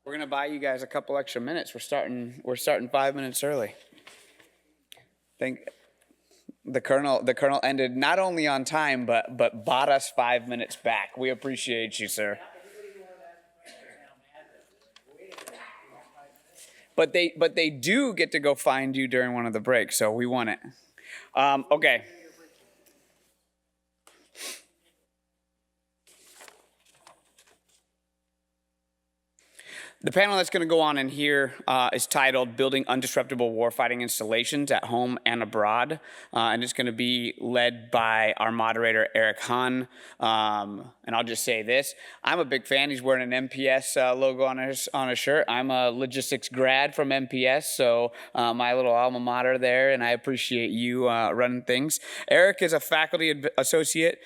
We're gonna buy you guys a couple extra minutes. We're starting 5 minutes early. Think the colonel ended not only on time but bought us 5 minutes back. We appreciate you, sir. But they do get to go find you during one of the breaks, so we want it. Okay. The panel that's going to go on in here is titled Building Undisruptable Warfighting Installations at Home and Abroad. And it's going to be led by our moderator, Eric Hahn. And I'll just say this. I'm a big fan. He's wearing an MPS logo on his shirt. I'm a logistics grad from MPS, so my little alma mater there, and I appreciate you running things. Eric is a faculty associate,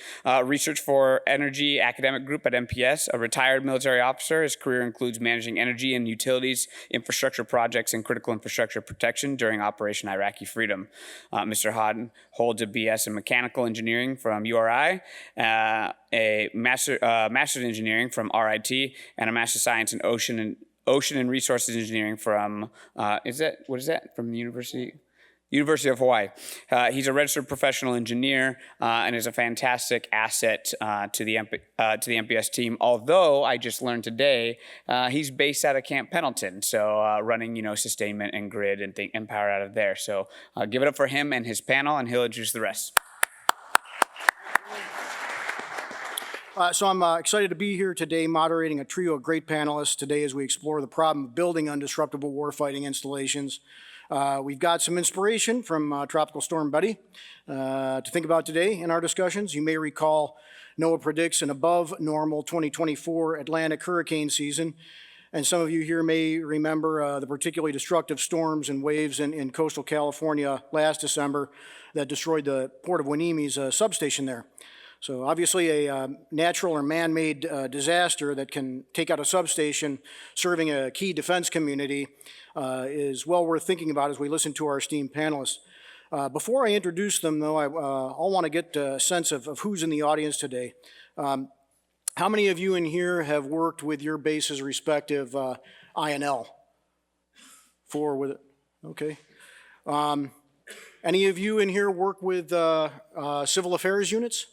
research for energy academic group at MPS, a retired military officer. His career includes managing energy and utilities, infrastructure projects, and critical infrastructure protection during Operation Iraqi Freedom. Mr. Hahn holds a BS in mechanical engineering from URI, a master's in engineering from RIT, and a master's of science in ocean and resources engineering from from the University of Hawaii. He's a registered professional engineer and is a fantastic asset to the MPS team. Although I just learned today he's based out of Camp Pendleton, so running sustainment and grid and power out of there. So give it up for him and his panel, and he'll introduce the rest. So I'm excited to be here today moderating a trio of great panelists today as we explore the problem of building undisruptable warfighting installations. We've got some inspiration from Tropical Storm Betty to think about today in our discussions. You may recall NOAA predicts an above normal 2024 Atlantic hurricane season, and some of you here may remember the particularly destructive storms and waves in coastal California last December that destroyed the Port of Huenemi's substation there. So obviously a natural or man-made disaster that can take out a substation serving a key defense community is well worth thinking about as we listen to our esteemed panelists. Before I introduce them, though, I'll want to get a sense of who's in the audience today. How many of you in here have worked with your base's respective INL? Four with it, okay. Any of you in here work with civil affairs units?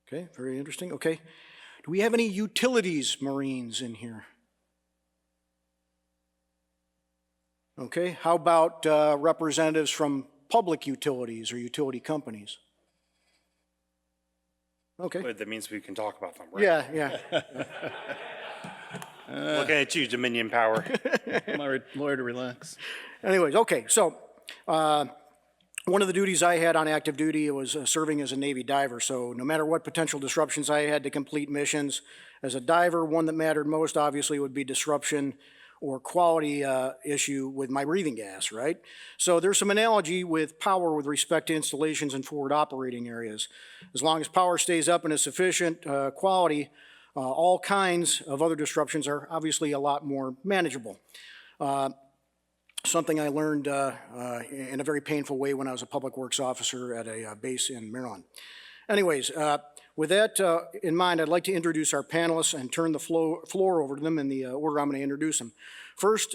Okay, very interesting, okay. Do we have any utilities Marines in here? Okay, how about representatives from public utilities or utility companies? Okay. But that means we can talk about them, right? Yeah. Looking at you, Dominion Power. My lawyer to relax. Anyways, okay, so one of the duties I had on active duty was serving as a Navy diver. So no matter what potential disruptions I had to complete missions, as a diver, one that mattered most obviously would be disruption or quality issue with my breathing gas, right? So there's some analogy with power with respect to installations and forward operating areas. As long as power stays up and is sufficient quality, all kinds of other disruptions are obviously a lot more manageable. Something I learned in a very painful way when I was a public works officer at a base in Maryland. Anyways, with that in mind, I'd like to introduce our panelists and turn the floor over to them in the order I'm going to introduce them. First,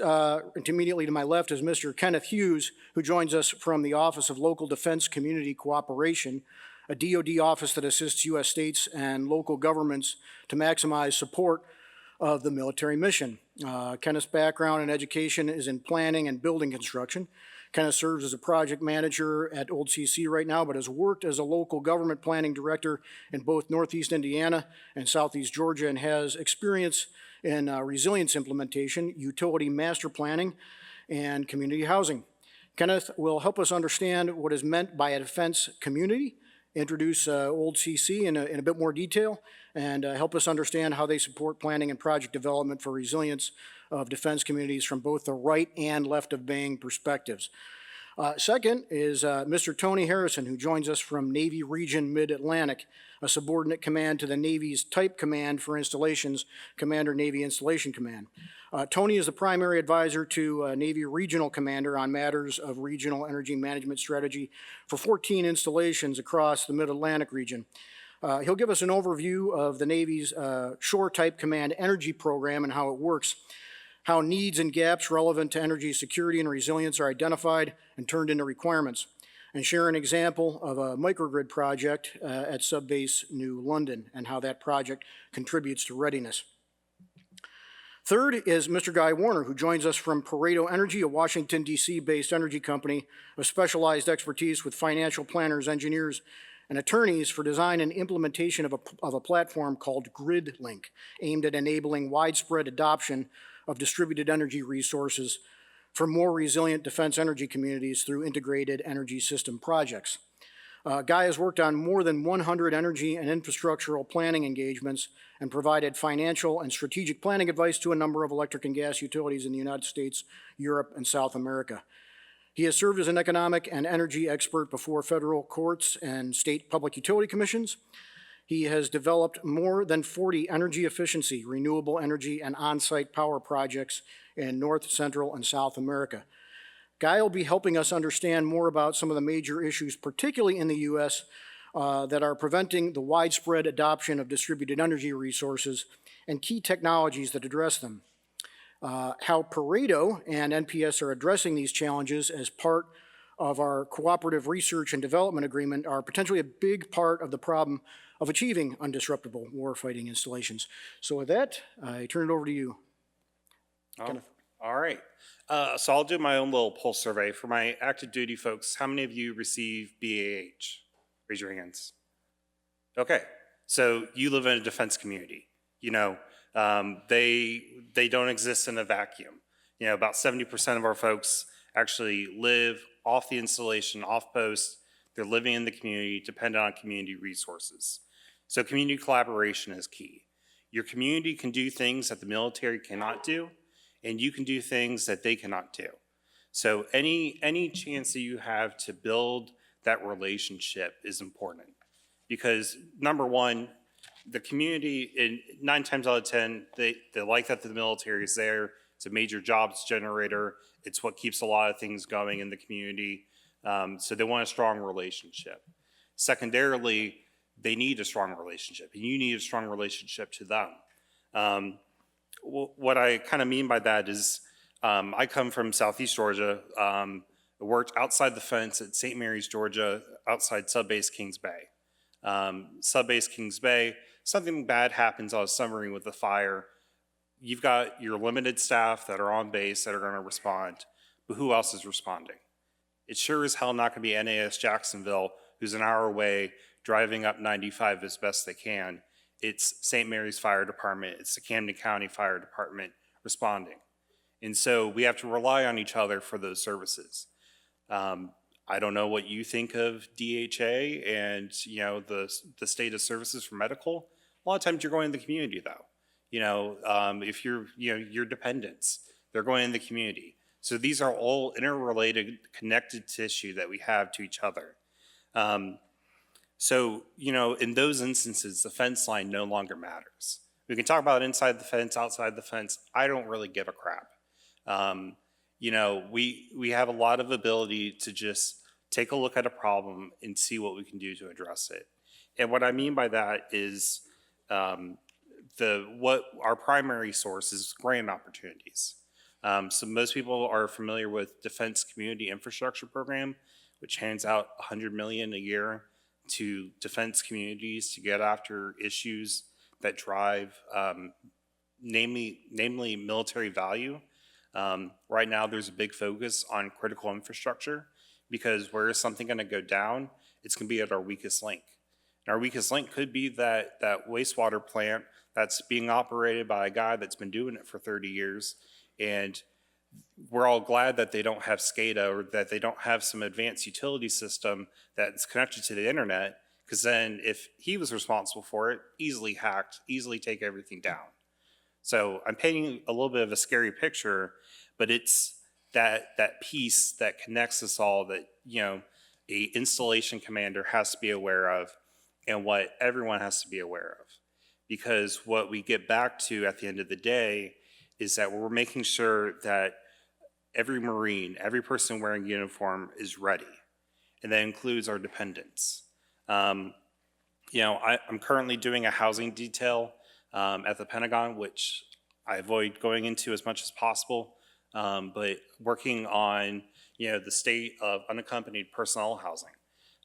immediately to my left is Mr. Kenneth Hughes, who joins us from the Office of Local Defense Community Cooperation, a DoD office that assists U.S. states and local governments to maximize support of the military mission. Kenneth's background and education is in planning and building construction. Kenneth serves as a project manager at Old CC right now, but has worked as a local government planning director in both Northeast Indiana and Southeast Georgia, and has experience in resilience implementation, utility master planning, and community housing. Kenneth will help us understand what is meant by a defense community, introduce Old CC in a bit more detail, and help us understand how they support planning and project development for resilience of defense communities from both the right and left of Bang perspectives. Second is Mr. Tony Harrison, who joins us from Navy Region Mid-Atlantic, a subordinate command to the Navy's Type Command for Installations, Commander Navy Installation Command. Tony is the primary advisor to Navy Regional Commander on matters of regional energy management strategy for 14 installations across the Mid-Atlantic region. He'll give us an overview of the Navy's Shore Type Command Energy Program and how it works, how needs and gaps relevant to energy security and resilience are identified and turned into requirements, and share an example of a microgrid project at Subbase New London and how that project contributes to readiness. Third is Mr. Guy Warner, who joins us from Pareto Energy, a Washington, D.C.-based energy company of specialized expertise with financial planners, engineers, and attorneys for design and implementation of a platform called GridLink, aimed at enabling widespread adoption of distributed energy resources for more resilient defense energy communities through integrated energy system projects. Guy has worked on more than 100 energy and infrastructural planning engagements and provided financial and strategic planning advice to a number of electric and gas utilities in the United States, Europe, and South America. He has served as an economic and energy expert before federal courts and state public utility commissions. He has developed more than 40 energy efficiency, renewable energy, and on-site power projects in North, Central, and South America. Guy will be helping us understand more about some of the major issues, particularly in the U.S., that are preventing the widespread adoption of distributed energy resources and key technologies that address them. How Pareto and NPS are addressing these challenges as part of our cooperative research and development agreement are potentially a big part of the problem of achieving undisruptable warfighting installations. So with that, I turn it over to you, Kenneth. All right. So I'll do my own little pulse survey. For my active duty folks, how many of you receive BAH? Raise your hands. Okay. So you live in a defense community. You know, they don't exist in a vacuum. You know, about 70% of our folks actually live off the installation, off post. They're living in the community, dependent on community resources. So community collaboration is key. Your community can do things that the military cannot do, and you can do things that they cannot do. So any chance that you have to build that relationship is important. Because number one, the community, 9 times out of 10, they like that the military is there. It's a major jobs generator. It's what keeps a lot of things going in the community. So they want a strong relationship. Secondarily, they need a strong relationship, and you need a strong relationship to them. What I kind of mean by that is I come from Southeast Georgia. I worked outside the fence at St. Mary's, Georgia, outside Subbase Kings Bay. Subbase Kings Bay, something bad happens on a submarine with a fire. You've got your limited staff that are on base that are going to respond, but who else is responding? It's sure as hell not going to be NAS Jacksonville, who's an hour away, driving up 95 as best they can. It's St. Mary's Fire Department, it's the Camden County Fire Department responding. And so we have to rely on each other for those services. I don't know what you think of DHA and the state of services for medical. A lot of times you're going in the community though. If you're your dependents, they're going in the community. So these are all interrelated, connected tissue that we have to each other. So in those instances, the fence line no longer matters. We can talk about inside the fence, outside the fence. I don't really give a crap. We have a lot of ability to just take a look at a problem and see what we can do to address it. And what I mean by that is what our primary source is grant opportunities. So most people are familiar with Defense Community Infrastructure Program, which hands out $100 million a year to defense communities to get after issues that drive, namely military value. Right now, there's a big focus on critical infrastructure because where is something going to go down? It's going to be at our weakest link. And our weakest link could be that wastewater plant that's being operated by a guy that's been doing it for 30 years. And we're all glad that they don't have SCADA or that they don't have some advanced utility system that's connected to the internet, because then if he was responsible for it, easily hacked, easily take everything down. So I'm painting a little bit of a scary picture, but it's that piece that connects us all that, a installation commander has to be aware of and what everyone has to be aware of. Because what we get back to at the end of the day is that we're making sure that every Marine, every person wearing uniform is ready. And that includes our dependents. I'm currently doing a housing detail at the Pentagon, which I avoid going into as much as possible, but working on, the state of unaccompanied personnel housing.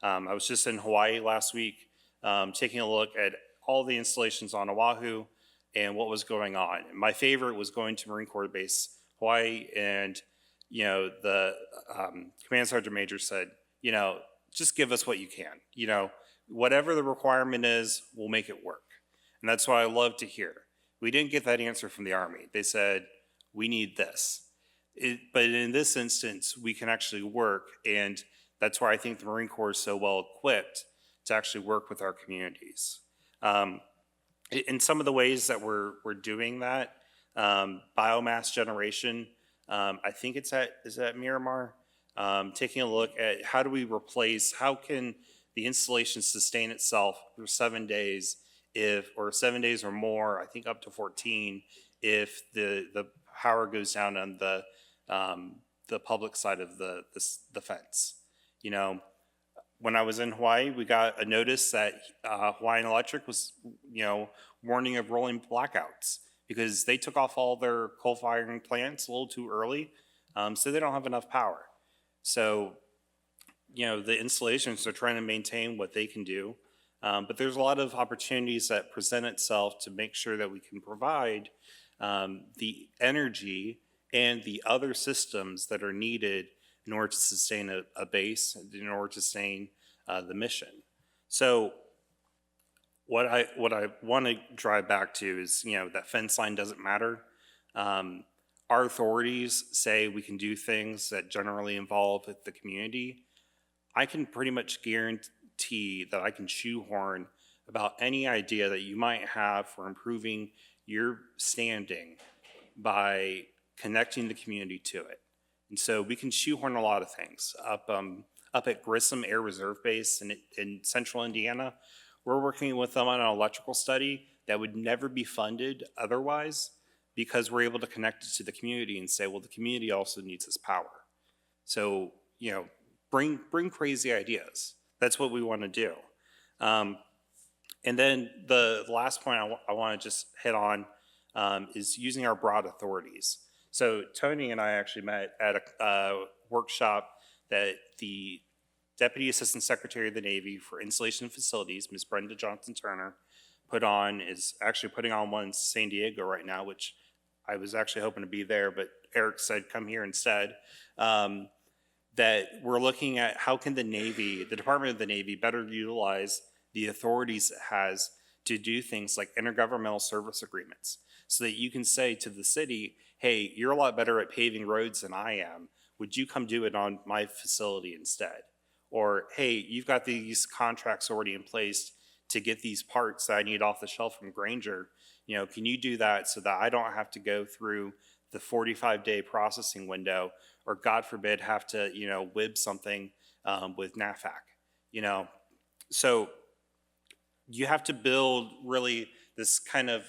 I was just in Hawaii last week, taking a look at all the installations on Oahu and what was going on. My favorite was going to Marine Corps Base Hawaii, and the command sergeant major said, just give us what you can. Whatever the requirement is, we'll make it work. And that's what I love to hear. We didn't get that answer from the Army. They said, we need this. But in this instance, we can actually work, and that's why I think the Marine Corps is so well equipped to actually work with our communities. In some of the ways that we're doing that, biomass generation, I think is at Miramar, taking a look at how do we replace, how can the installation sustain itself for 7 days, or 7 days or more, I think up to 14, if the power goes down on the public side of the fence. When I was in Hawaii, we got a notice that Hawaiian Electric was, warning of rolling blackouts because they took off all their coal-firing plants a little too early, so they don't have enough power. So, the installations are trying to maintain what they can do, but there's a lot of opportunities that present itself to make sure that we can provide the energy and the other systems that are needed in order to sustain a base, in order to sustain the mission. So what I want to drive back to is, that fence line doesn't matter. Our authorities say we can do things that generally involve the community. I can pretty much guarantee that I can shoehorn about any idea that you might have for improving your standing by connecting the community to it. And so we can shoehorn a lot of things. Up at Grissom Air Reserve Base in central Indiana, we're working with them on an electrical study that would never be funded otherwise, because we're able to connect it to the community and say, well, the community also needs this power. So, bring crazy ideas. That's what we want to do. And then the last point I want to just hit on is using our broad authorities. So Tony and I actually met at a workshop that the Deputy Assistant Secretary of the Navy for Installation Facilities, Ms. Brenda Johnson-Turner, is actually putting on one in San Diego right now, which I was actually hoping to be there, but Eric said come here instead. That we're looking at how can the Navy, the Department of the Navy, better utilize the authorities it has to do things like intergovernmental service agreements, so that you can say to the city, hey, you're a lot better at paving roads than I am. Would you come do it on my facility instead? Or, hey, you've got these contracts already in place to get these parts that I need off the shelf from Granger. Can you do that so that I don't have to go through the 45-day processing window, or God forbid, have to, WIB something with NAFAC, So you have to build really this kind of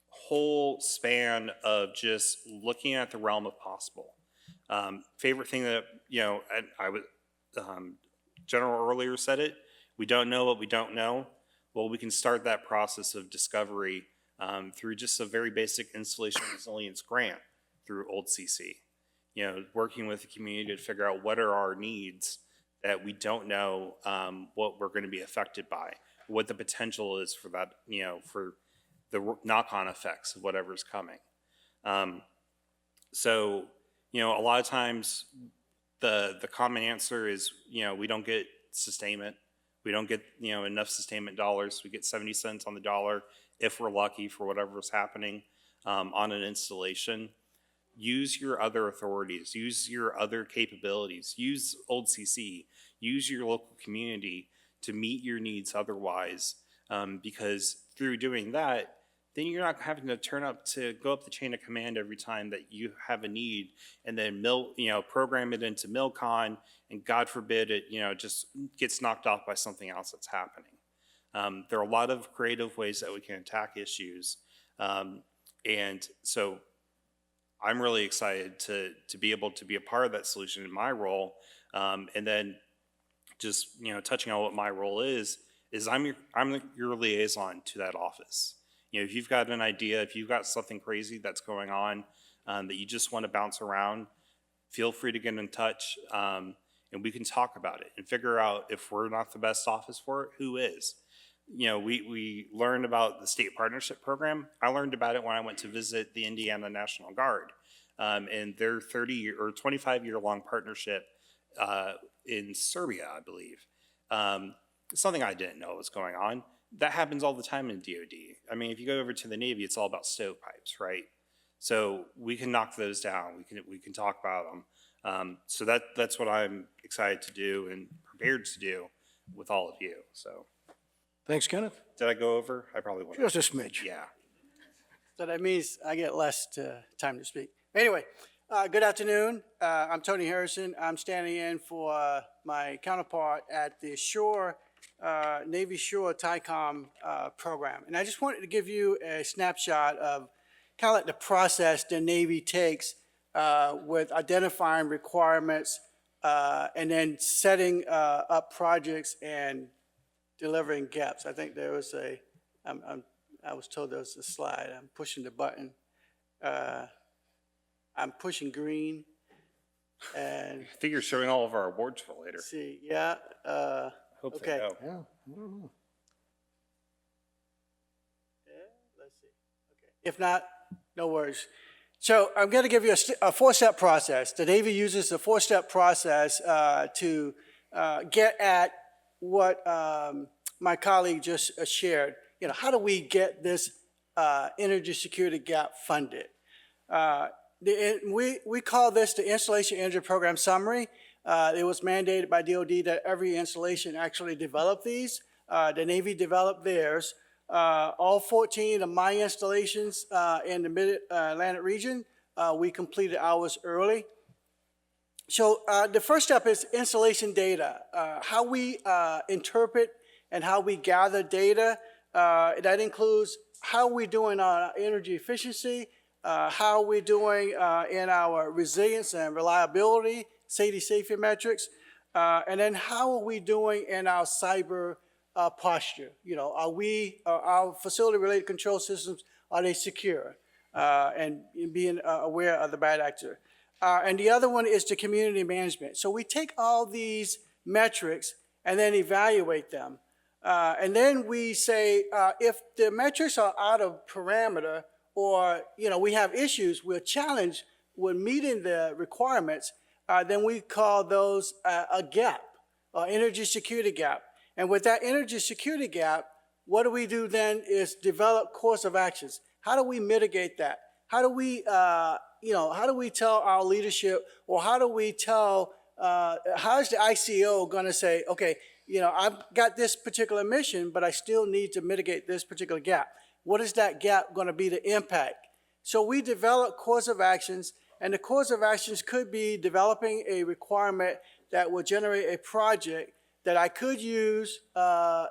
whole span of just looking at the realm of possible. Favorite thing that, and I would, General earlier said it, we don't know what we don't know. Well, we can start that process of discovery through just a very basic installation resilience grant through Old CC. Working with the community to figure out what are our needs that we don't know what we're going to be affected by, what the potential is for that, for the knock-on effects of whatever's coming. So, a lot of times the common answer is, we don't get sustainment. We don't get, enough sustainment dollars. We get 70 cents on the dollar if we're lucky for whatever's happening on an installation. Use your other authorities, use your other capabilities, use Old CC, use your local community to meet your needs otherwise, because through doing that, then you're not having to go up the chain of command every time that you have a need, and then program it into MilCon, and God forbid it, just gets knocked off by something else that's happening. There are a lot of creative ways that we can attack issues, and so I'm really excited to be able to be a part of that solution in my role, and then just touching on what my role is is I'm your liaison to that office. You know, if you've got an idea, if you've got something crazy that's going on that you just want to bounce around, feel free to get in touch, and we can talk about it and figure out if we're not the best office for it, who is. You know, we learned about the state partnership program. I learned about it when I went to visit the Indiana National Guard and their 30-year or 25-year-long partnership in Serbia, I believe. Something I didn't know was going on. That happens all the time in DoD. I mean, if you go over to the Navy, it's all about stovepipes, right? So we can knock those down. We can talk about them. So that's what I'm excited to do and prepared to do with all of you. So, Thanks, Kenneth. did I go over? I probably went. Just a smidge. Yeah. So that means I get less time to speak. Anyway, good afternoon. I'm Tony Harrison. I'm standing in for my counterpart at the Shore, Navy Shore TICOM program. And I just wanted to give you a snapshot of kind of like the process the Navy takes with identifying requirements and then setting up projects and delivering gaps. I think there was I was told there was a slide. I'm pushing the button. I'm pushing green. And I think you're showing all of our awards for later. see, yeah. Hope okay. they go. Yeah, I don't know. Yeah, let's see. Okay. If not, no worries. So I'm going to give you a four-step process. The Navy uses the four-step process to get at what my colleague just shared. You know, how do we get this energy security gap funded? We call this the Installation Energy Program Summary. It was mandated by DoD that every installation actually develop these. The Navy developed theirs. All 14 of my installations in the Mid-Atlantic region, we completed ours early. So the first step is installation data, how we interpret and how we gather data. That includes how we're doing on energy efficiency, how we're doing in our resilience and reliability, safety metrics, and then how are we doing in our cyber posture? You know, are our facility-related control systems, are they secure? And being aware of the bad actor. And the other one is the community management. So we take all these metrics and then evaluate them. And then we say, if the metrics are out of parameter or, you know, we have issues, we're challenged with meeting the requirements, then we call those a gap, energy security gap. And with that energy security gap, what do we do then is develop course of actions. How do we mitigate that? How do we, how do we tell our leadership, or how do we tell, how is the ICO going to say, okay, you know, I've got this particular mission, but I still need to mitigate this particular gap. What is that gap going to be the impact? So we develop course of actions, and the course of actions could be developing a requirement that will generate a project that I could use, the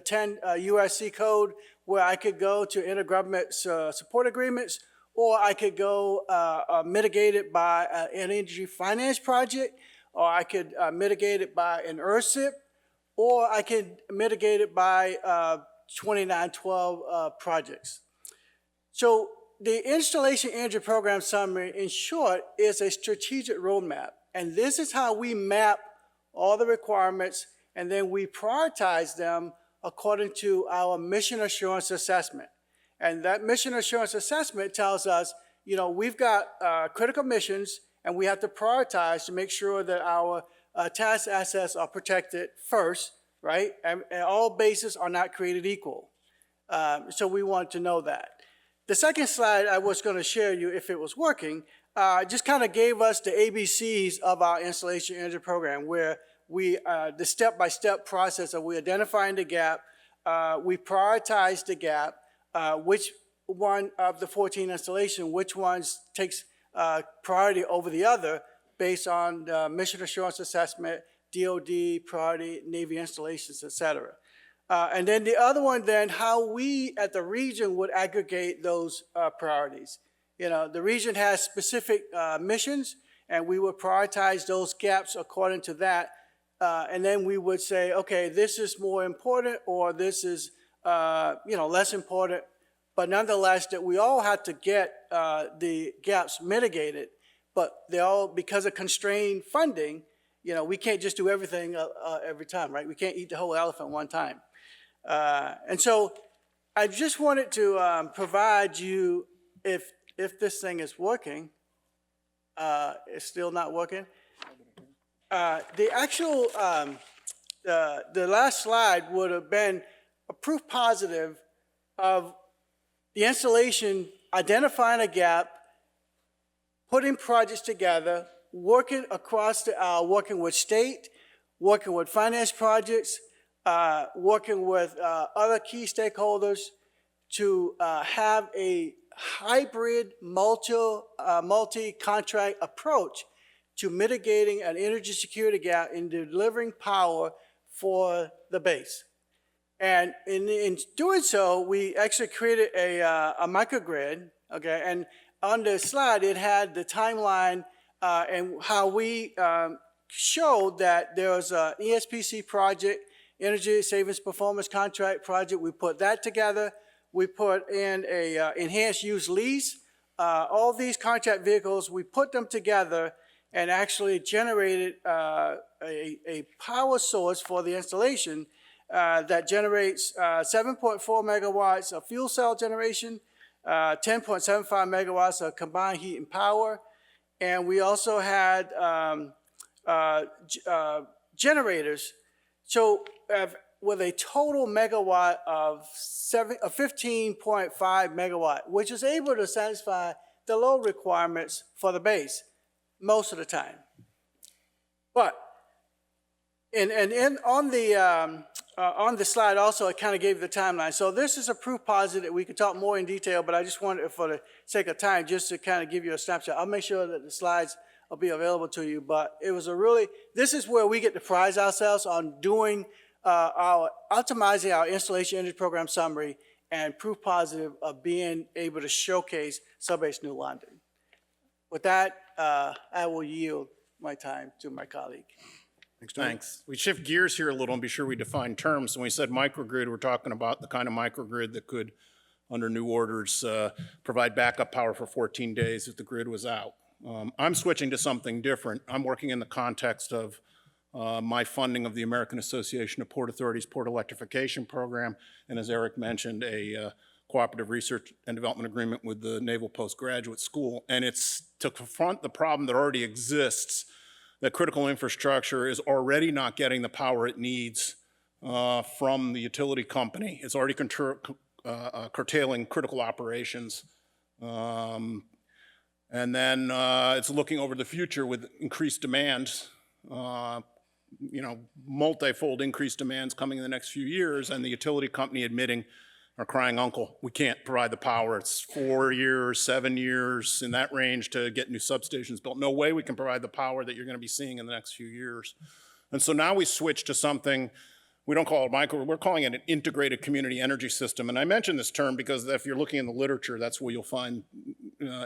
10 USC code, where I could go to intergovernment support agreements, or I could go mitigate it by an energy finance project, or I could mitigate it by an ERSIP, or I could mitigate it by 2912 projects. So the Installation Energy Program Summary, in short, is a strategic roadmap. And this is how we map all the requirements, and then we prioritize them according to our mission assurance assessment. And that mission assurance assessment tells us, you know, we've got critical missions, and we have to prioritize to make sure that our task assets are protected first, right? And all bases are not created equal. So we want to know that. The second slide I was going to share you, if it was working, just kind of gave us the ABCs of our Installation Energy Program, where we, the step-by-step process of we identifying the gap, we prioritize the gap, which one of the 14 installations, which ones takes priority over the other based on the mission assurance assessment, DoD, priority, Navy installations, et cetera. And then the other one, then how we at the region would aggregate those priorities. You know, the region has specific missions, and we would prioritize those gaps according to that. and then we would say, okay, this is more important, or this is, less important. But nonetheless, that we all have to get the gaps mitigated, but they all, because of constrained funding, we can't just do everything every time, right? We can't eat the whole elephant one time. And so I just wanted to provide you, if this thing is working, it's still not working. The actual, the last slide would have been a proof positive of the installation identifying a gap, putting projects together, working across the aisle, working with state, working with finance projects, working with other key stakeholders to have a hybrid multi-contract approach to mitigating an energy security gap in delivering power for the base. And in doing so, we actually created a microgrid, okay? And on the slide, it had the timeline and how we showed that there was an ESPC project, Energy Savings Performance Contract project. We put that together. We put in a enhanced use lease. All these contract vehicles, we put them together and actually generated a power source for the installation that generates 7.4 megawatts of fuel cell generation, 10.75 megawatts of combined heat and power. And we also had generators. So with a total megawatt of 15.5 megawatt, which is able to satisfy the load requirements for the base most of the time. But on the slide also, it kind of gave the timeline. So this is a proof positive. We could talk more in detail, but I just wanted, for the sake of time, just to kind of give you a snapshot. I'll make sure that the slides will be available to you. But it was this is where we get to prize ourselves on doing optimizing our installation energy program summary and proof positive of being able to showcase Subbase New London. With that, I will yield my time to my colleague. Thanks. We shift gears here a little and be sure we define terms. When we said microgrid, we're talking about the kind of microgrid that could, under new orders, provide backup power for 14 days if the grid was out. I'm switching to something different. I'm working in the context of my funding of the American Association of Port Authorities Port Electrification Program, and as Eric mentioned, a cooperative research and development agreement with the Naval Postgraduate School. And it's to confront the problem that already exists, that critical infrastructure is already not getting the power it needs from the utility company. It's already curtailing critical operations. And then it's looking over the future with increased demands, multi-fold increased demands coming in the next few years, and the utility company admitting or crying uncle, we can't provide the power. It's 4 years, 7 years, in that range to get new substations built. No way we can provide the power that you're going to be seeing in the next few years. And so now we switch to something, we don't call it micro, we're calling it an integrated community energy system. And I mention this term because if you're looking in the literature, that's where you'll find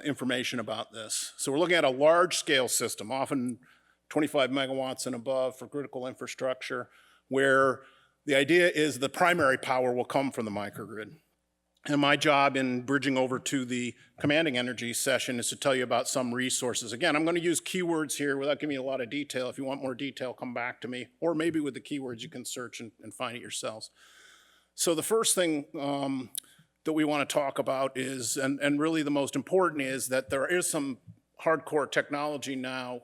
information about this. So we're looking at a large scale system, often 25 megawatts and above for critical infrastructure, where the idea is the primary power will come from the microgrid. And my job in bridging over to the commanding energy session is to tell you about some resources. Again, I'm going to use keywords here without giving you a lot of detail. If you want more detail, come back to me. Or maybe with the keywords you can search and find it yourselves. So the first thing that we want to talk about is, and really the most important is, that there is some hardcore technology now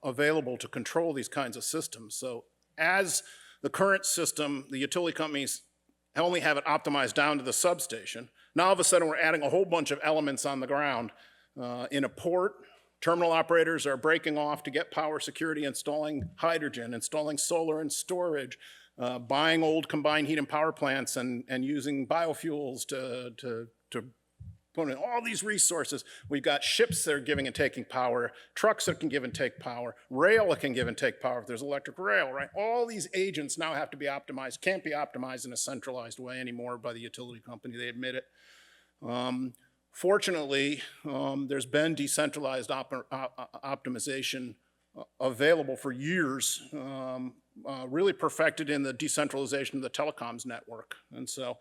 available to control these kinds of systems. So as the current system, the utility companies only have it optimized down to the substation. Now all of a sudden we're adding a whole bunch of elements on the ground. In a port, terminal operators are breaking off to get power security, installing hydrogen, installing solar and storage, buying old combined heat and power plants and using biofuels to put in all these resources. We've got ships that are giving and taking power, trucks that can give and take power, rail that can give and take power if there's electric rail, right? All these agents now have to be optimized, can't be optimized in a centralized way anymore by the utility company, they admit it. Fortunately, there's been decentralized optimization available for years, really perfected in the decentralization of the telecoms network. And so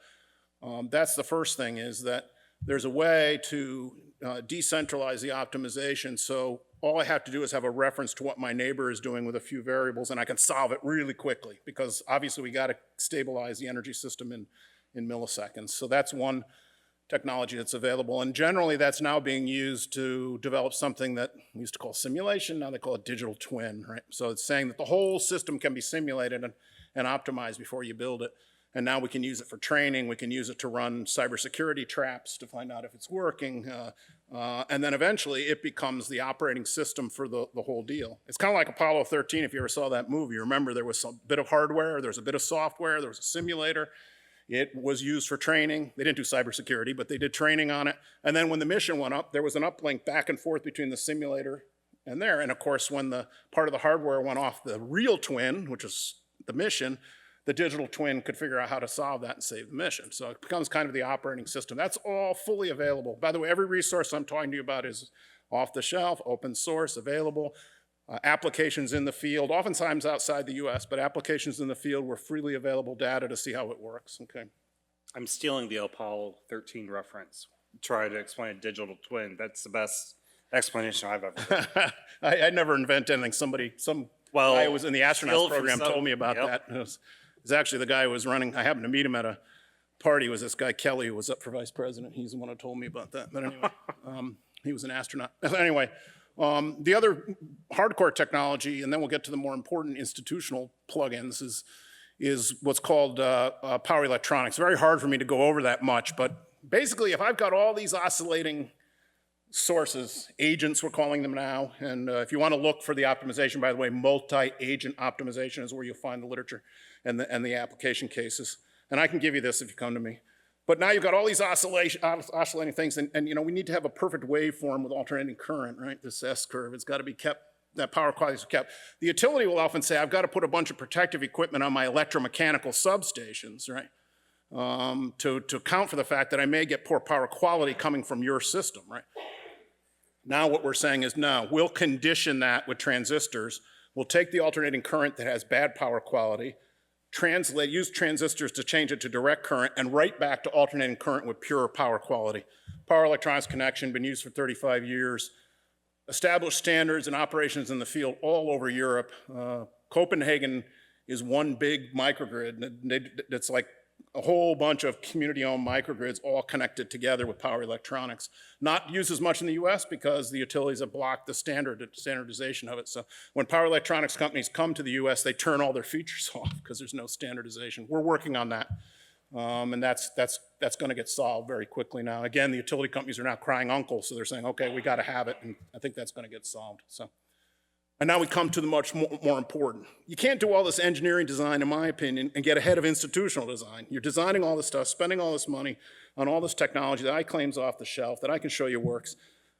that's the first thing, is that there's a way to decentralize the optimization, so all I have to do is have a reference to what my neighbor is doing with a few variables, and I can solve it really quickly, because obviously we got to stabilize the energy system in milliseconds. So that's one technology that's available, and generally that's now being used to develop something that we used to call simulation, now they call it digital twin, right? So it's saying that the whole system can be simulated and optimized before you build it. And now we can use it for training, we can use it to run cybersecurity traps to find out if it's working, and then eventually it becomes the operating system for the whole deal. It's kind of like Apollo 13, if you ever saw that movie. Remember, there was a bit of hardware, there was a bit of software, there was a simulator. It was used for training. They didn't do cybersecurity, but they did training on it. And then when the mission went up, there was an uplink back and forth between the simulator and there. And of course, when the part of the hardware went off the real twin, which was the mission, the digital twin could figure out how to solve that and save the mission. So it becomes kind of the operating system. That's all fully available. By the way, every resource I'm talking to you about is off the shelf, open source, available. Applications in the field, oftentimes outside the US, but applications in the field were freely available data to see how it works, okay? I'm stealing the Apollo 13 reference. Try to explain a digital twin. That's the best explanation I've ever heard. I never invent anything. Some guy who was in the astronauts steal from program told me about that. It was actually the guy who was running, I happened to meet him at a party, was this guy Kelly who was up for vice president. He's the one who told me about that. But anyway, he was an astronaut. Anyway, the other hardcore technology, and then we'll get to the more important institutional plugins, is what's called power electronics. Very hard for me to go over that much, but basically if I've got all these oscillating sources, agents we're calling them now, and if you want to look for the optimization, by the way, multi-agent optimization is where you'll find the literature and the application cases. And I can give you this if you come to me. But now you've got all these oscillating things, and you know, we need to have a perfect waveform with alternating current, right? This S-curve, it's got to be kept, that power quality is kept. The utility will often say, I've got to put a bunch of protective equipment on my electromechanical substations, right? To account for the fact that I may get poor power quality coming from your system, right? Now what we're saying is, no, we'll condition that with transistors. We'll take the alternating current that has bad power quality, use transistors to change it to direct current, and right back to alternating current with pure power quality. Power electronics connection, been used for 35 years. Established standards and operations in the field all over Europe. Copenhagen is one big microgrid. It's like a whole bunch of community-owned microgrids all connected together with power electronics. Not used as much in the US because the utilities have blocked the standardization of it. So when power electronics companies come to the US, they turn all their features off because there's no standardization. We're working on that. And that's going to get solved very quickly now. Again, the utility companies are now crying uncle, so they're saying, okay, we got to have it, and I think that's going to get solved. So, and now we come to the much more important. You can't do all this engineering design, in my opinion, and get ahead of institutional design. You're designing all this stuff, spending all this money on all this technology that I claim's off the shelf, that I can show you works,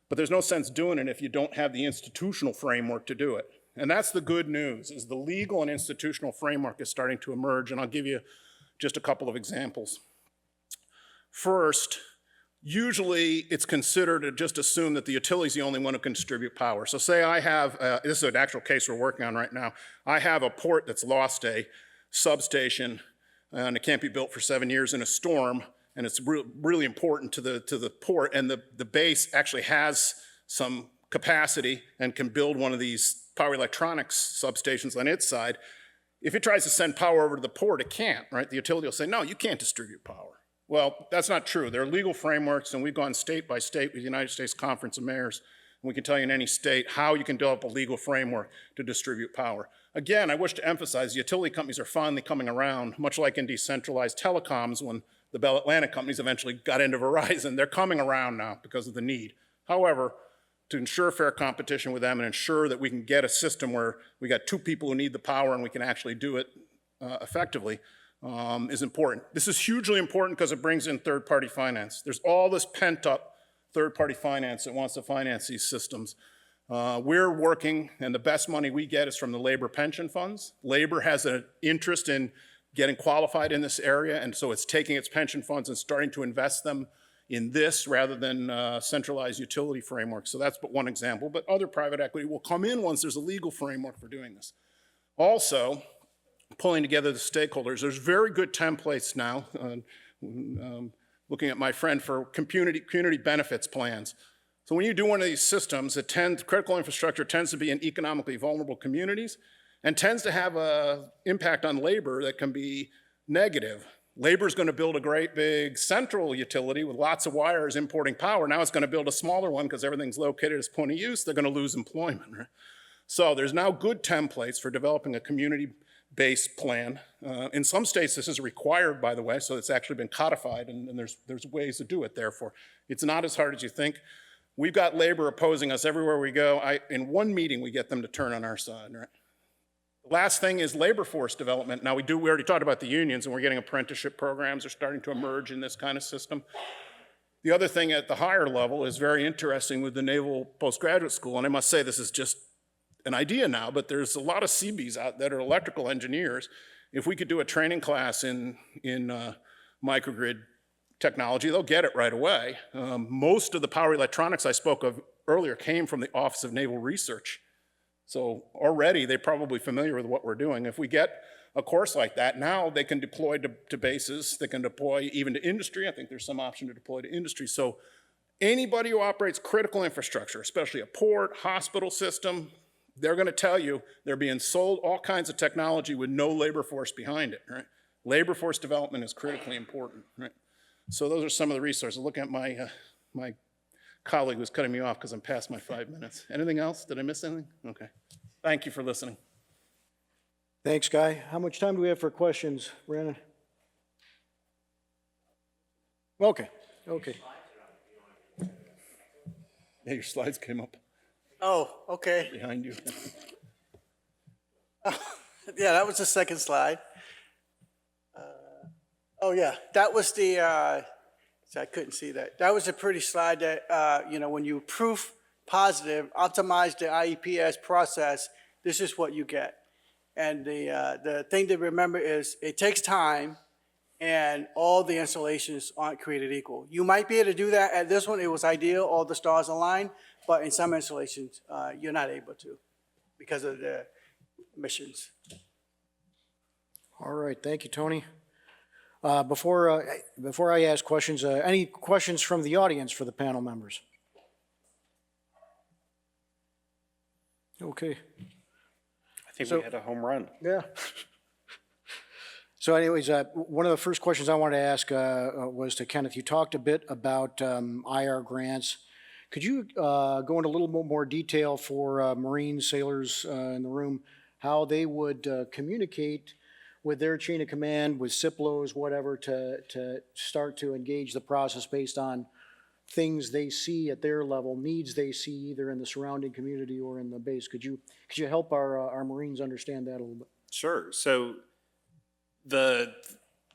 but there's no sense doing it if you don't have the institutional framework to do it. And that's the good news, is the legal and institutional framework is starting to emerge, and I'll give you just a couple of examples. First, usually it's considered to just assume that the utility is the only one who can distribute power. So say I have, this is an actual case we're working on right now. I have a port that's lost a substation, and it can't be built for 7 years in a storm, and it's really important to the port, and the base actually has some capacity and can build one of these power electronics substations on its side. If it tries to send power over to the port, it can't, right? The utility will say, no, you can't distribute power. Well, that's not true. There are legal frameworks, and we've gone state by state with the United States Conference of Mayors, and we can tell you in any state how you can develop a legal framework to distribute power. Again, I wish to emphasize the utility companies are finally coming around, much like in decentralized telecoms when the Bell Atlantic companies eventually got into Verizon. They're coming around now because of the need. However, to ensure fair competition with them and ensure that we can get a system where we got two people who need the power and we can actually do it effectively is important. This is hugely important because it brings in third-party finance. There's all this pent-up third-party finance that wants to finance these systems. We're working, and the best money we get is from the labor pension funds. Labor has an interest in getting qualified in this area, and so it's taking its pension funds and starting to invest them in this rather than centralized utility framework. So that's but one example, but other private equity will come in once there's a legal framework for doing this. Also, pulling together the stakeholders. There's very good templates now, looking at my friend, for community benefits plans. So when you do one of these systems, critical infrastructure tends to be in economically vulnerable communities and tends to have an impact on labor that can be negative. Labor's going to build a great big central utility with lots of wires importing power. Now it's going to build a smaller one because everything's located as point of use. They're going to lose employment, right? So there's now good templates for developing a community-based plan. In some states, this is required, by the way, so it's actually been codified, and there's ways to do it, therefore. It's not as hard as you think. We've got labor opposing us everywhere we go. In one meeting, we get them to turn on our side, right? The last thing is labor force development. Now, we already talked about the unions, and we're getting apprenticeship programs are starting to emerge in this kind of system. The other thing at the higher level is very interesting with the Naval Postgraduate School, and I must say this is just an idea now, but there's a lot of CBs out that are electrical engineers. If we could do a training class in microgrid technology, they'll get it right away. Most of the power electronics I spoke of earlier came from the Office of Naval Research. So already they're probably familiar with what we're doing. If we get a course like that, now they can deploy to bases, they can deploy even to industry. I think there's some option to deploy to industry. So anybody who operates critical infrastructure, especially a port, hospital system, they're gonna tell you they're being sold all kinds of technology with no labor force behind it, right? Labor force development is critically important, right? So those are some of the resources. Look at my colleague who's cutting me off because I'm past my 5 minutes. Anything else? Did I miss anything? Okay. Thank you for listening. Thanks, Guy. How much time do we have for questions, Brandon? Okay. Yeah, your slides came up Oh, okay. behind you. Yeah, that was the second slide. Oh, yeah, that was the, so I couldn't see that. That was a pretty slide that, when you proof positive, optimize the IEPS process, this is what you get. And the thing to remember is it takes time and all the installations aren't created equal. You might be able to do that at this one, it was ideal, all the stars aligned, but in some installations, you're not able to because of the emissions. All right, thank you, Tony. Before I ask questions, any questions from the audience for the panel members? Okay. I think we had a home run. Yeah. So anyways, one of the first questions I wanted to ask was to Kenneth. You talked a bit about IR grants. Could you go into a little bit more detail for Marine sailors in the room, how they would communicate with their chain of command, with CIPLOs, whatever, to start to engage the process based on things they see at their level, needs they see either in the surrounding community or in the base? Could you help our Marines understand that a little bit? Sure. So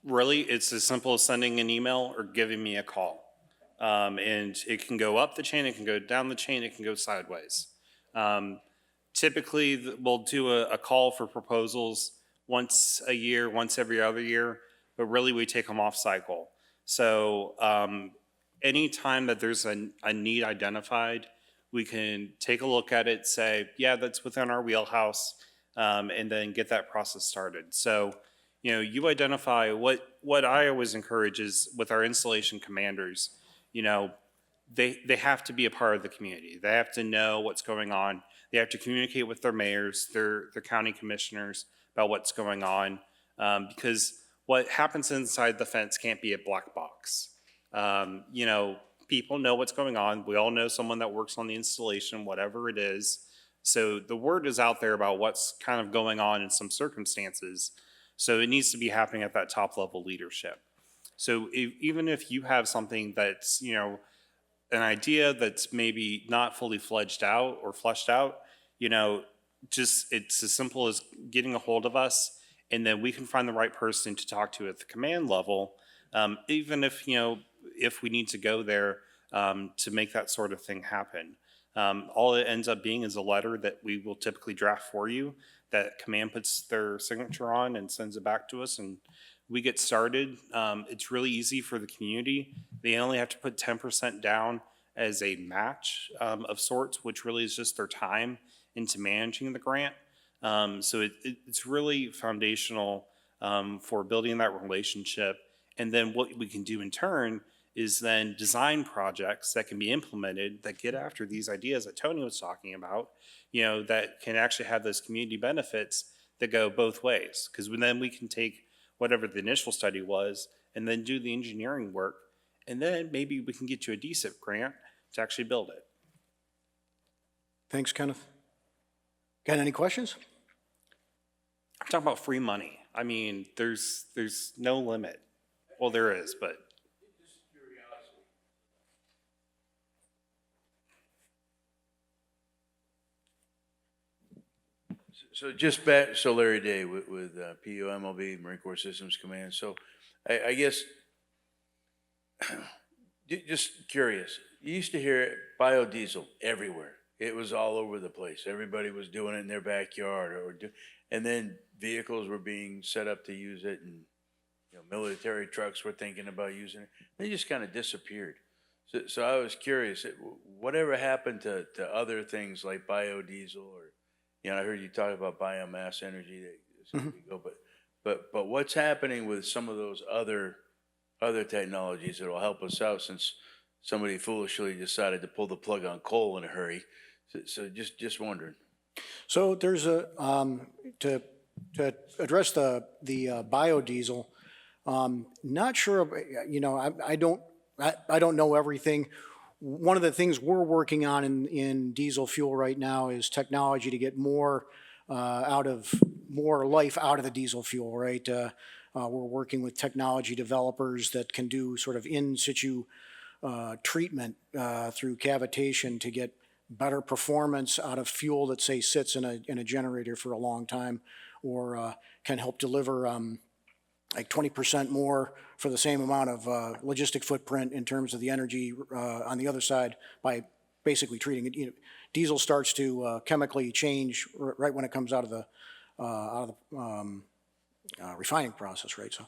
really, it's as simple as sending an email or giving me a call. And it can go up the chain, it can go down the chain, it can go sideways. Typically, we'll do a call for proposals once a year, once every other year, but really we take them off cycle. So anytime that there's a need identified, we can take a look at it, say, yeah, that's within our wheelhouse, and then get that process started. So, you identify what I always encourage is with our installation commanders, they have to be a part of the community. They have to know what's going on. They have to communicate with their mayors, their county commissioners about what's going on, because what happens inside the fence can't be a black box. People know what's going on. We all know someone that works on the installation, whatever it is. So the word is out there about what's kind of going on in some circumstances. So it needs to be happening at that top level leadership. So even if you have something that's, an idea that's maybe not fully fledged out or fleshed out, just it's as simple as getting a hold of us, and then we can find the right person to talk to at the command level, even if we need to go there to make that sort of thing happen. All it ends up being is a letter that we will typically draft for you that command puts their signature on and sends it back to us, and we get started, it's really easy for the community. They only have to put 10% down as a match of sorts, which really is just their time into managing the grant. So it's really foundational for building that relationship. And then what we can do in turn is then design projects that can be implemented that get after these ideas that Tony was talking about, that can actually have those community benefits that go both ways. Because then we can take whatever the initial study was and then do the engineering work. And then maybe we can get you a decent grant to actually build it. Thanks, Kenneth. Got any questions? I'm talking about free money. I mean, there's no limit. Well, there is, but. So just back, so Larry Day with PUMLB, Marine Corps Systems Command. So I guess, just curious, you used to hear biodiesel everywhere. It was all over the place. Everybody was doing it in their backyard, and then vehicles were being set up to use it, and military trucks were thinking about using it. They just kind of disappeared. So I was curious, whatever happened to other things like biodiesel, or I heard you talk about biomass energy but what's happening with some of those other technologies that will help us out, since somebody foolishly decided to pull the plug on coal in a hurry? So just wondering. So there's to address the biodiesel. Not sure. I don't know everything. One of the things we're working on in diesel fuel right now is technology to get more life out of the diesel fuel. Right. We're working with technology developers that can do sort of in situ treatment through cavitation to get better performance out of fuel that, say, sits in a generator for a long time, or can help deliver like 20% more for the same amount of logistic footprint in terms of the energy on the other side by basically treating it. Diesel starts to chemically change right when it comes out of the refining process, right? So,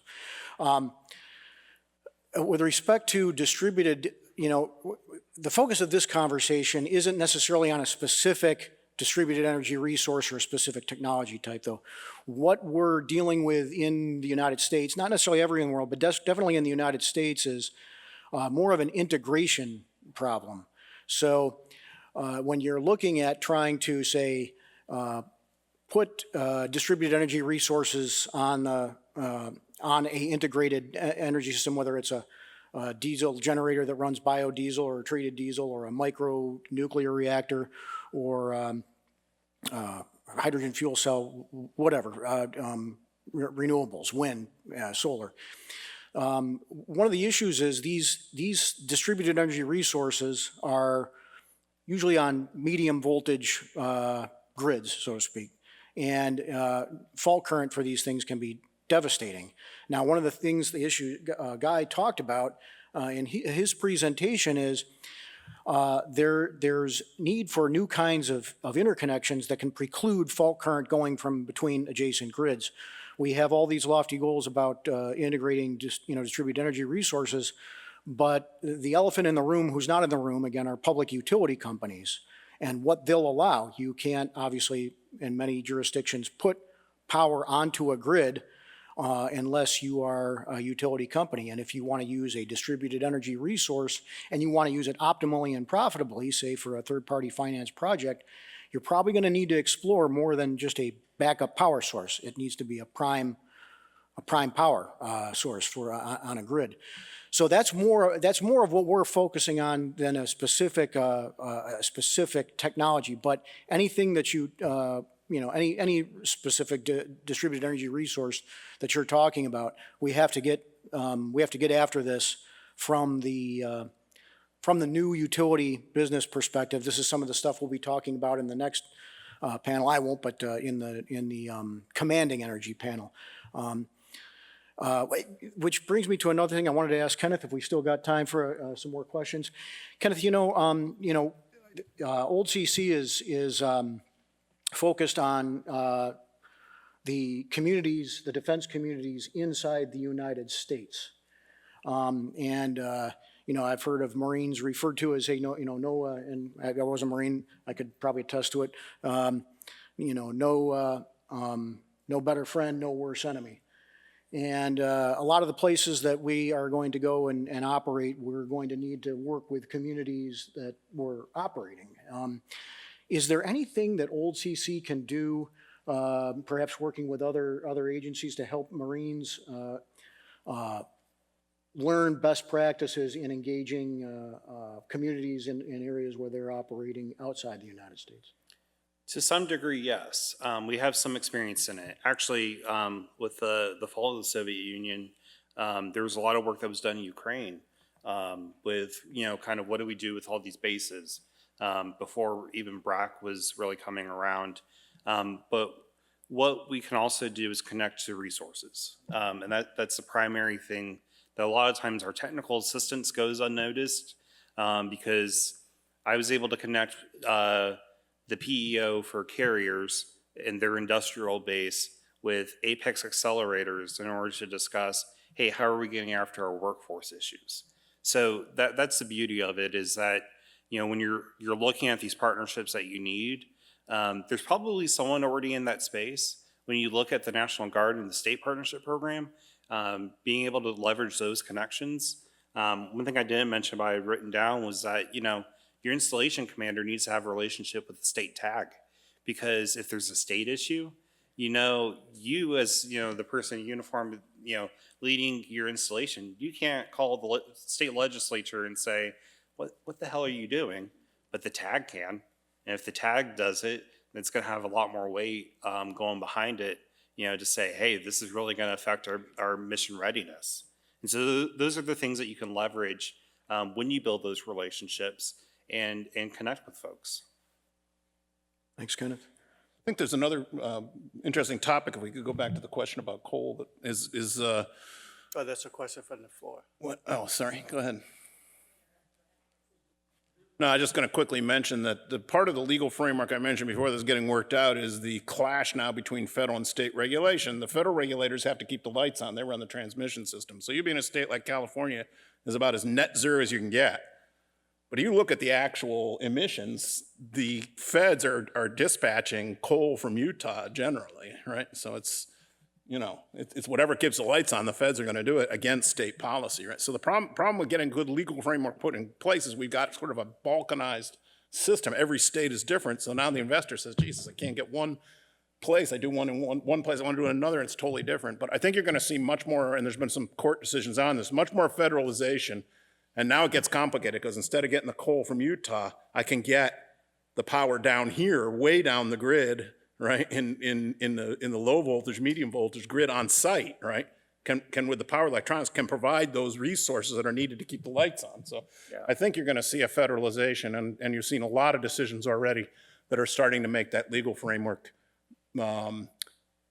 with respect to distributed, the focus of this conversation isn't necessarily on a specific distributed energy resource or a specific technology type, though. What we're dealing with in the United States, not necessarily everywhere in the world, but definitely in the United States, is more of an integration problem. So when you're looking at trying to, say, put distributed energy resources on a integrated energy system, whether it's a diesel generator that runs biodiesel or treated diesel, or a micro nuclear reactor, or hydrogen fuel cell, whatever, renewables, wind, solar. One of the issues is these distributed energy resources are usually on medium voltage grids, so to speak, and fault current for these things can be devastating. Now, one of the things Guy talked about in his presentation is there's need for new kinds of interconnections that can preclude fault current going from between adjacent grids. We have all these lofty goals about integrating distributed energy resources, but the elephant in the room who's not in the room, again, are public utility companies and what they'll allow. You can't, obviously, in many jurisdictions, put power onto a grid unless you are a utility company. And if you want to use a distributed energy resource and you want to use it optimally and profitably, say for a third-party finance project, you're probably going to need to explore more than just a backup power source. It needs to be a prime power source on a grid. So that's more of what we're focusing on than a specific technology. But anything that any specific distributed energy resource that you're talking about, we have to get after this from the new utility business perspective. This is some of the stuff we'll be talking about in the next panel. I won't, but in the commanding energy panel. Which brings me to another thing I wanted to ask Kenneth, if we still got time for some more questions. Kenneth, old CC is focused on the communities, the defense communities inside the United States. You know, I've heard of Marines referred to as, hey, no, you know, no, and I was a Marine, I could probably attest to it. You know, no better friend, no worse enemy. And a lot of the places that we are going to go and operate, we're going to need to work with communities that we're operating. Is there anything that Old CC can do, perhaps working with other agencies to help Marines learn best practices in engaging communities in areas where they're operating outside the United States? To some degree, yes. We have some experience in it. Actually, with the fall of the Soviet Union, there was a lot of work that was done in Ukraine with, you know, kind of what do we do with all these bases before even BRAC was really coming around. But what we can also do is connect to resources. And that's the primary thing that a lot of times our technical assistance goes unnoticed because I was able to connect the PEO for carriers and their industrial base with Apex accelerators in order to discuss, hey, how are we getting after our workforce issues? So that's the beauty of it, is that, you know, when you're looking at these partnerships that you need, there's probably someone already in that space. When you look at the National Guard and the state partnership program, being able to leverage those connections. One thing I didn't mention but I had written down was that, you know, your installation commander needs to have a relationship with the state tag, because if there's a state issue, you know, you as, you know, the person in uniform, you know, leading your installation, you can't call the state legislature and say, what the hell are you doing? But the tag can. And if the tag does it, it's going to have a lot more weight going behind it, you know, to say, hey, this is really going to affect our mission readiness. And so those are the things that you can leverage when you build those relationships and connect with folks. Thanks, Kenneth. I think there's another interesting topic, if we could go back to the question about coal, that is Oh, that's a question from the floor. what, oh, sorry, go ahead. No, I'm just going to quickly mention that the part of the legal framework I mentioned before that's getting worked out is the clash now between federal and state regulation. The federal regulators have to keep the lights on. They run the transmission system. So you being a state like California is about as net zero as you can get. But if you look at the actual emissions, the feds are dispatching coal from Utah generally, right? So it's, you know, it's whatever keeps the lights on, the feds are going to do it against state policy, right? So the problem with getting good legal framework put in place is we've got sort of a balkanized system. Every state is different. So now the investor says, Jesus, I can't get one place. I do one in one place, I want to do it in another, and it's totally different. But I think you're going to see much more, and there's been some court decisions on this, much more federalization. And now it gets complicated because instead of getting the coal from Utah, I can get the power down here, way down the grid, right? In the low voltage, medium voltage grid on site, right? Can with the power electronics can provide those resources that are needed to keep the lights on. So yeah. I think you're going to see a federalization, and you're seeing a lot of decisions already that are starting to make that legal framework.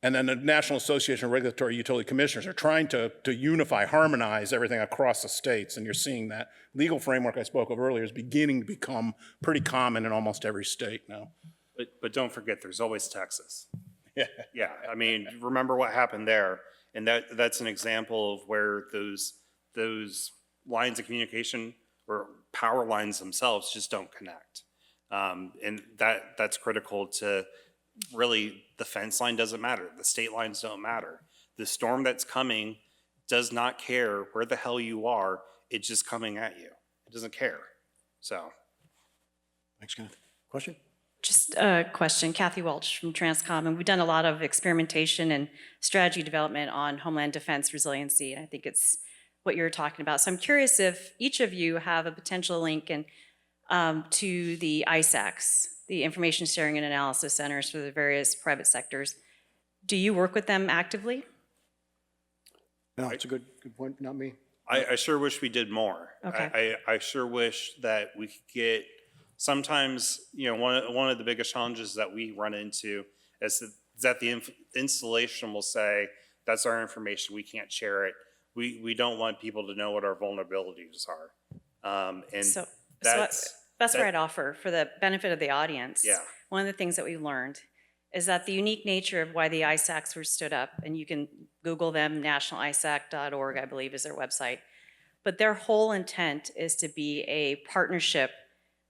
And then the National Association of Regulatory Utility Commissioners are trying to unify, harmonize everything across the states, and you're seeing that legal framework I spoke of earlier is beginning to become pretty common in almost every state now. But don't forget, there's always Texas. Yeah. Yeah, I mean, remember what happened there, and that's an example of where those lines of communication or power lines themselves just don't connect, and that's critical to. Really, the fence line doesn't matter. The state lines don't matter. The storm that's coming does not care where the hell you are. It's just coming at you. It doesn't care. So. Thanks, Kenneth. Question? Just a question. Kathy Welch from Transcom, and we've done a lot of experimentation and strategy development on homeland defense resiliency, and I think it's what you're talking about. So I'm curious if each of you have a potential link to the ISACs, the Information Sharing and Analysis Centers for the various private sectors. Do you work with them actively? No, it's a good point, not me. I sure wish we did more. Okay. I sure wish that we could get, sometimes, you know, one of the biggest challenges that we run into is that the installation will say, that's our information, we can't share it. We don't want people to know what our vulnerabilities are. And so that's where I'd offer, for the benefit of the audience. Yeah. One of the things that we've learned is that the unique nature of why the ISACs were stood up, and you can Google them, nationalisac.org, I believe is their website, but their whole intent is to be a partnership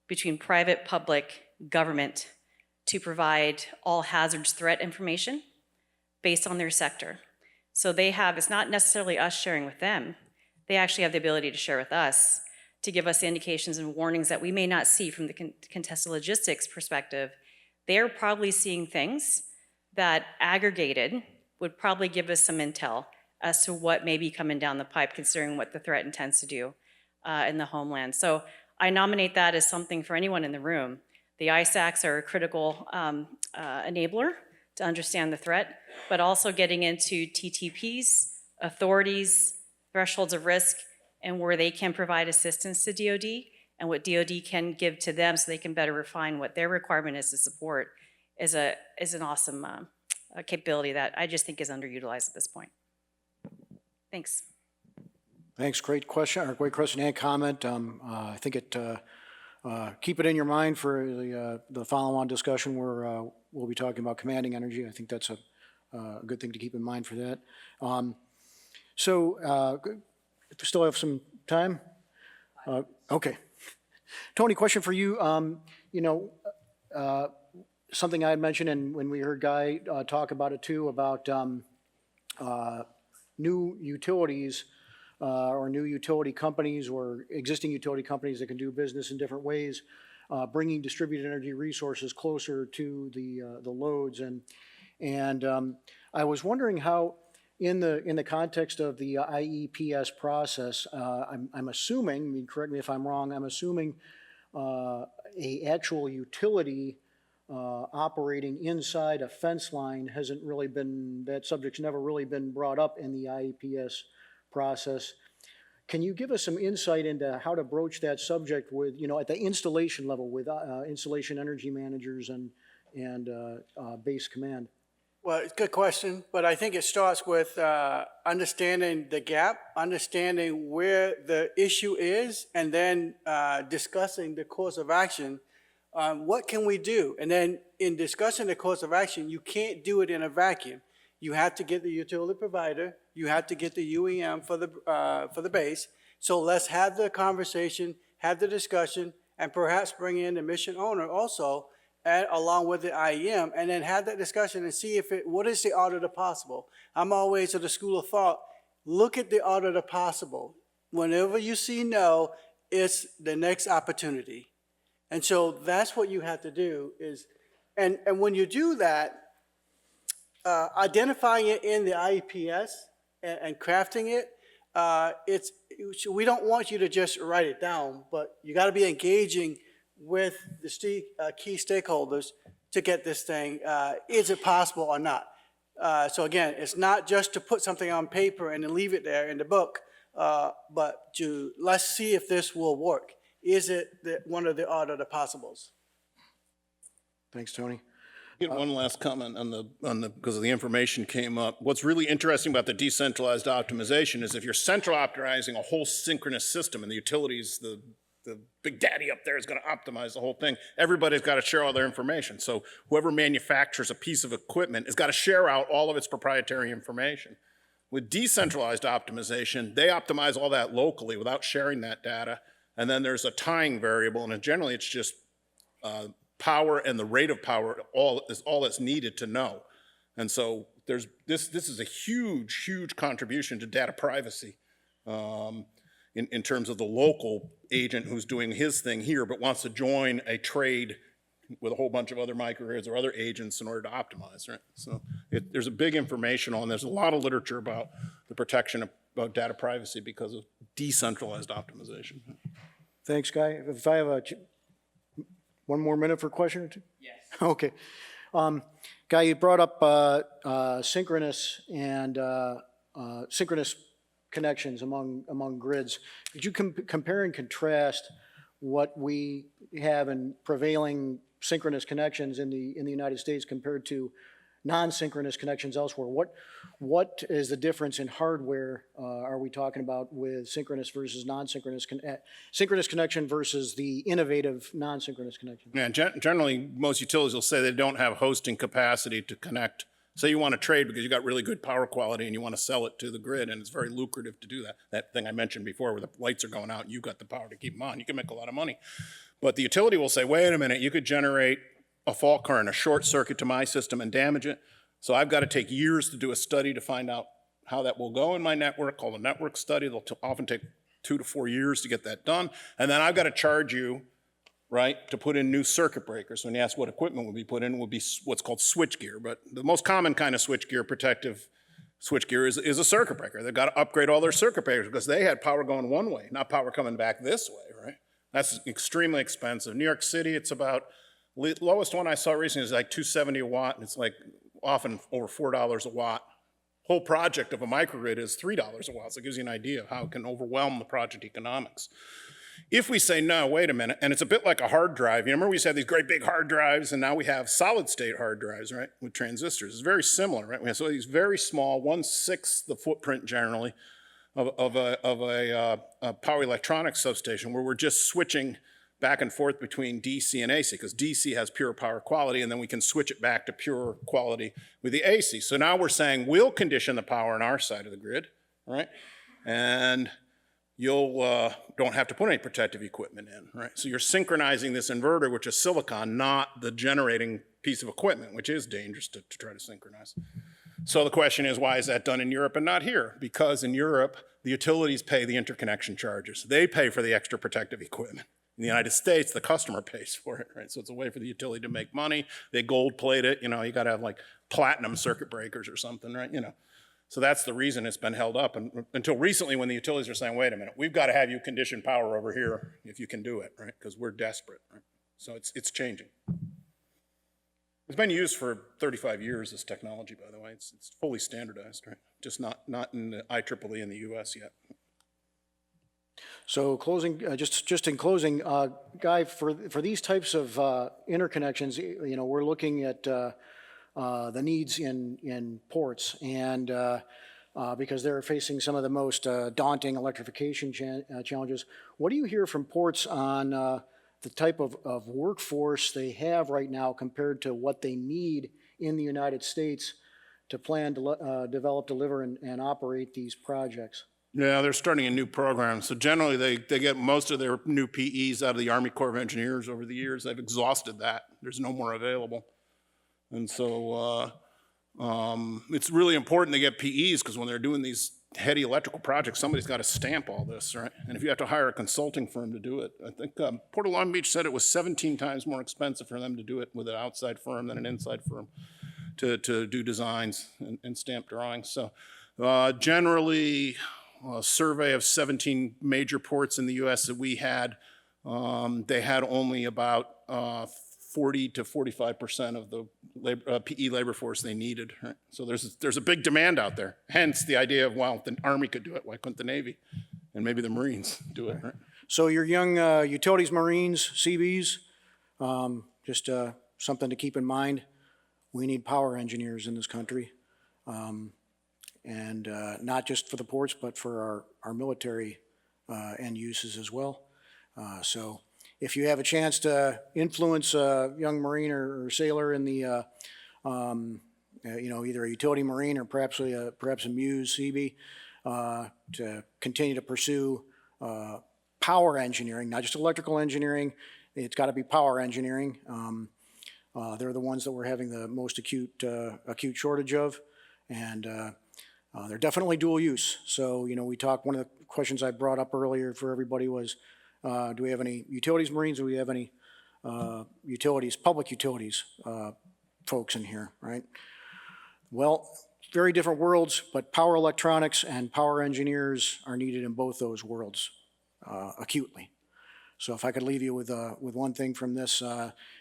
between private, public, government to provide all hazards threat information based on their sector. So they have, it's not necessarily us sharing with them, they actually have the ability to share with us to give us indications and warnings that we may not see from the contested logistics perspective. They're probably seeing things that aggregated would probably give us some intel as to what may be coming down the pipe, considering what the threat intends to do in the homeland. So I nominate that as something for anyone in the room. The ISACs are a critical enabler to understand the threat, but also getting into TTPs, authorities, thresholds of risk, and where they can provide assistance to DoD and what DoD can give to them so they can better refine what their requirement is to support is an awesome capability that I just think is underutilized at this point. Thanks. Thanks, great question and comment. I think keep it in your mind for the follow-on discussion where we'll be talking about commanding energy. I think that's a good thing to keep in mind for that. Still have some time? Okay. Tony, question for you. Something I had mentioned, and when we heard Guy talk about it too, about new utilities or new utility companies or existing utility companies that can do business in different ways, bringing distributed energy resources closer to the loads. And I was wondering how, in the context of the IEPS process, I'm assuming, I mean, correct me if I'm wrong, I'm assuming a actual utility operating inside a fence line hasn't really been, that subject's never really been brought up in the IEPS process. Can you give us some insight into how to broach that subject with, at the installation level with installation energy managers and base command? Well, it's a good question, but I think it starts with understanding the gap, understanding where the issue is, and then discussing the course of action. What can we do? And then in discussing the course of action, you can't do it in a vacuum. You have to get the utility provider, you have to get the UEM for the base. So let's have the conversation, have the discussion, and perhaps bring in the mission owner also, along with the IEM, and then have that discussion and see what is the art of the possible. I'm always of the school of thought, look at the art of the possible. Whenever you see no, it's the next opportunity. And so that's what you have to do is, and when you do that, identifying it in the IEPS and crafting it, we don't want you to just write it down, but you got to be engaging with the key stakeholders to get this thing, is it possible or not? So again, it's not just to put something on paper and then leave it there in the book, but let's see if this will work. Is it one of the art of the possibles? Thanks, Tony. Get one last comment because the information came up. What's really interesting about the decentralized optimization is if you're central optimizing a whole synchronous system and the utilities, the big daddy up there is going to optimize the whole thing, everybody's got to share all their information. So whoever manufactures a piece of equipment has got to share out all of its proprietary information. With decentralized optimization, they optimize all that locally without sharing that data. And then there's a tying variable, and generally it's just power and the rate of power is all that's needed to know. And so this is a huge contribution to data privacy in terms of the local agent who's doing his thing here but wants to join a trade with a whole bunch of other microgrids or other agents in order to optimize, right? So there's a big information there's a lot of literature about the protection of data privacy because of decentralized optimization. Thanks, Guy. If I have one more minute for a question or two? Yes. Okay. Guy, you brought up synchronous and synchronous connections among grids. Could you compare and contrast what we have in prevailing synchronous connections in the United States compared to non-synchronous connections elsewhere. What is the difference in hardware are we talking about with synchronous versus non-synchronous, synchronous connection versus the innovative non-synchronous connection? Yeah, generally, most utilities will say they don't have hosting capacity to connect. Say you want to trade because you got really good power quality and you want to sell it to the grid, and it's very lucrative to do that. That thing I mentioned before where the lights are going out and you got the power to keep them on, you can make a lot of money. But the utility will say, wait a minute, you could generate a fault current, a short circuit to my system and damage it. So I've got to take years to do a study to find out how that will go in my network, called a network study. They'll often take 2 to 4 years to get that done. And then I've got to charge you, right, to put in new circuit breakers. When you ask what equipment would be put in, it would be what's called switchgear. But the most common kind of switchgear, protective switchgear, is a circuit breaker. They've got to upgrade all their circuit breakers because they had power going one way, not power coming back this way, right? That's extremely expensive. New York City, it's about, lowest one I saw recently is like $270 a watt, and it's like often over $4 a watt. Whole project of a microgrid is $3 a watt, so it gives you an idea of how it can overwhelm the project economics. If we say, no, wait a minute, and it's a bit like a hard drive. You remember we used to have these great big hard drives, and now we have solid state hard drives, right, with transistors. It's very similar, right? We have so these very small, 1/6 the footprint generally of a power electronics substation where we're just switching back and forth between DC and AC, because DC has pure power quality, and then we can switch it back to pure quality with the AC. So now we're saying we'll condition the power on our side of the grid, right? And you'll don't have to put any protective equipment in, right? So you're synchronizing this inverter, which is silicon, not the generating piece of equipment, which is dangerous to try to synchronize. So the question is, why is that done in Europe and not here? Because in Europe, the utilities pay the interconnection charges. They pay for the extra protective equipment. In the United States, the customer pays for it, right? So it's a way for the utility to make money. They gold plate it, you know, you gotta have like platinum circuit breakers or something, right? You know, so that's the reason it's been held up. And until recently when the utilities are saying, wait a minute, we've gotta have you condition power over here if you can do it, right? Because we're desperate, right? So it's changing. It's been used for 35 years, this technology, by the way. It's fully standardized, right? Just not in the IEEE in the US yet. So closing, just in closing, Guy, for these types of interconnections, you know, we're looking at the needs in ports, and because they're facing some of the most daunting electrification challenges. What do you hear from ports on the type of workforce they have right now compared to what they need in the United States to plan, develop, deliver, and operate these projects? Yeah, they're starting a new program. So generally, they get most of their new PEs out of the Army Corps of Engineers over the years. They've exhausted that. There's no more available. And so it's really important to get PEs because when they're doing these heady electrical projects, somebody's got to stamp all this, right? And if you have to hire a consulting firm to do it, I think Port of Long Beach said it was 17 times more expensive for them to do it with an outside firm than an inside firm to do designs and stamp drawings. So generally, a survey of 17 major ports in the US that we had, they had only about 40 to 45% of the PE labor force they needed. Right? So there's a big demand out there. Hence the idea of, well, if the Army could do it, why couldn't the Navy? And maybe the Marines do it, right? So your young utilities, Marines, CBs, just something to keep in mind. We need power engineers in this country. And not just for the ports, but for our military end uses as well. So if you have a chance to influence a young Marine or sailor in the, you know, either a utility Marine or perhaps a Muse CB, to continue to pursue power engineering, not just electrical engineering, it's got to be power engineering. They're the ones that we're having the most acute shortage of, and they're definitely dual use. So, you know, one of the questions I brought up earlier for everybody was, do we have any utilities Marines? Do we have any public utilities folks in here, right? Well, very different worlds, but power electronics and power engineers are needed in both those worlds acutely. So if I could leave you with one thing from this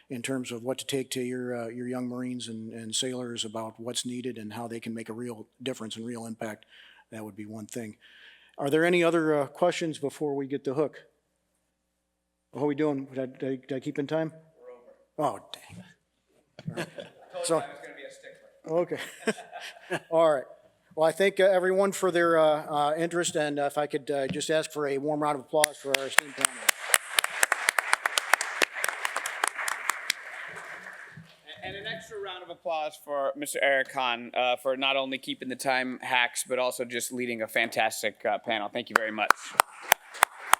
in terms of what to take to your young Marines and sailors about what's needed and how they can make a real difference and real impact, that would be one thing. Are there any other questions before we get the hook? How are we doing? Did I keep in time? We're over. Oh, dang. Right. So, Okay. All right. Well, I thank everyone for their interest, and if I could just ask for a warm round of applause for our esteemed panel. And an extra round of applause for Mr. Eric Hahn for not only keeping the time hacks, but also just leading a fantastic panel. Thank you very much.